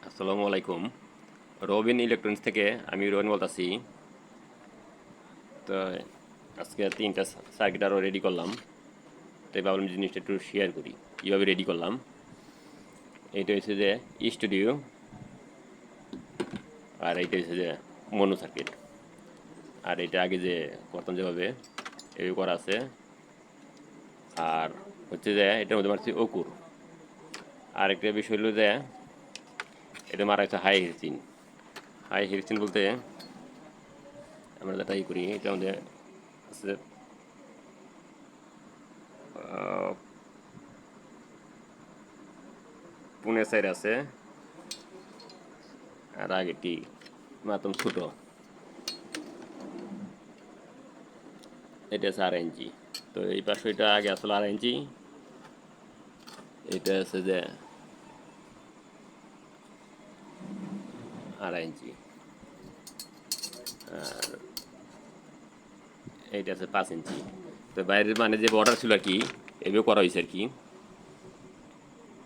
আসসালামু আলাইকুম। রবিন ইলেকট্রনিক্স থেকে আমি রবিন বলতেছি। তো আজকে তিনটা সার্কিট আরও রেডি করলাম। তাই ভাবলাম জিনিসটা একটু শেয়ার করি কীভাবে রেডি করলাম। এইটা হচ্ছে যে স্টুডিও, আর এইটা হচ্ছে যে মনো সার্কিট। আর এটা আগে যে করতাম যেভাবে এই করা আছে। আর হচ্ছে যে এটার মধ্যে মারছি অকুর। আর একটা বিষয় হলো যে এটা মারা হচ্ছে হাই হিরচিন। হাই হিরচিন বলতে আমরা যেটা করি এটার মধ্যে আছে পুনে সাইড আছে, আর আগেটি মাতম ছোট। এটা আছে 8 ইঞ্চি। তো এই পাশে এটা আগে আসলে 8 ইঞ্চি, এটা আছে যে 2.5 ইঞ্চি, আর এইটা আছে 5 ইঞ্চি। তো বাইরের মানে যে বর্ডার ছিল আর কি, এভাবে করা হয়েছে আর কি।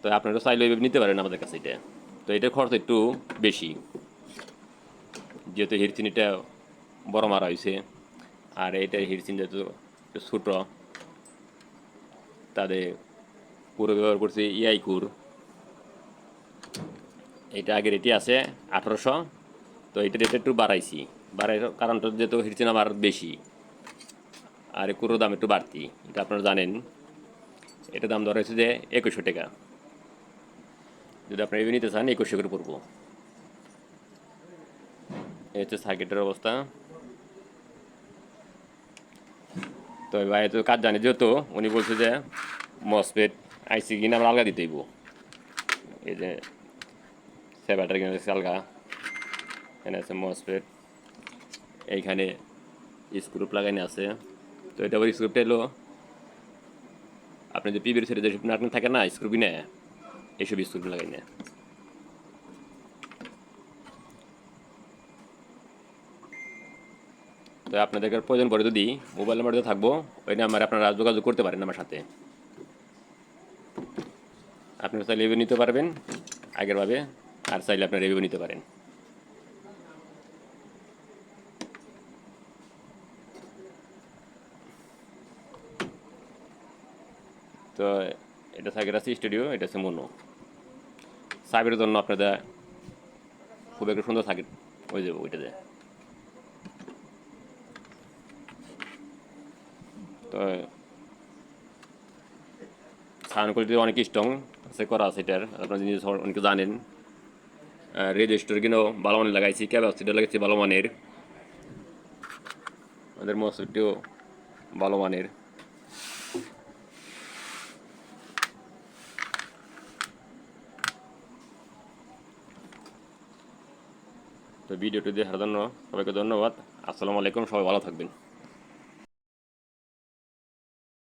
তো আপনারা চাইলে এইভাবে নিতে পারেন আমাদের কাছে এটা। তো এটার খরচ একটু বেশি, যেহেতু হিরচিনিটা বড় মারা হয়েছে, আর এইটা হিরচিন যেহেতু ছোট, তাদের পুরো ব্যবহার করছি ইয়াই কুর। এটা আগের এটি আছে 1800। তো এটা রেট একটু বাড়াইছি, কারণটা যেহেতু হিরচিন আমার বেশি, আর কুরোর দাম একটু বাড়তি, এটা আপনারা জানেন। এটা দাম ধরা হয়েছে যে 2100 টাকা। যদি আপনারা এভাবে নিতে চান 2100 করে পড়বো। এই হচ্ছে সার্কিটের অবস্থা। তো ভাই তো কাজ জানে যেহেতু, উনি বলছে যে মসপেট আইসি কিনা আমরা আলগা দিতেইব। এই যে সেবাটার কিনা আলগা, এখানে আছে মসপেট, এইখানে স্ক্রুপ লাগাইনে আছে। তো এটা ওই স্ক্রুপটা এলো আপনি যে পিবির সেটে যেসব নাটন থাকে না স্ক্রুপি নেয়, এইসব স্ক্রুপ লাগাই নেয়। তো আপনাদের প্রয়োজন পড়ে যদি মোবাইল নাম্বার দিয়ে থাকবো, ওই নাম্বারে আপনারা যোগাযোগ করতে পারেন আমার সাথে। আপনারা চাইলে রিভিউ নিতে পারবেন আগেরভাবে, আর চাইলে আপনারা রিভিউ নিতে পারেন। তো এটা সার্কিট আছে স্টুডিও, এটা আছে মনো। সার্কিটের জন্য আপনাদের খুব একটা সুন্দর সার্কিট হয়ে যাবে ওইটাতে। তো সাউন্ড কোয়ালিটি অনেক স্ট্রং আছে করা আছে এটার, আপনারা জিনিস অনেকে জানেন। রেজিস্টার কিনেও ভালো মানের লাগাইছি, ক্যাপাসিটার লাগাইছি ভালো মানের, আমাদের মসফেটটিও ভালো মানের। তো ভিডিওটি দেখার জন্য সবাইকে ধন্যবাদ। আসসালামু আলাইকুম, সবাই ভালো থাকবেন।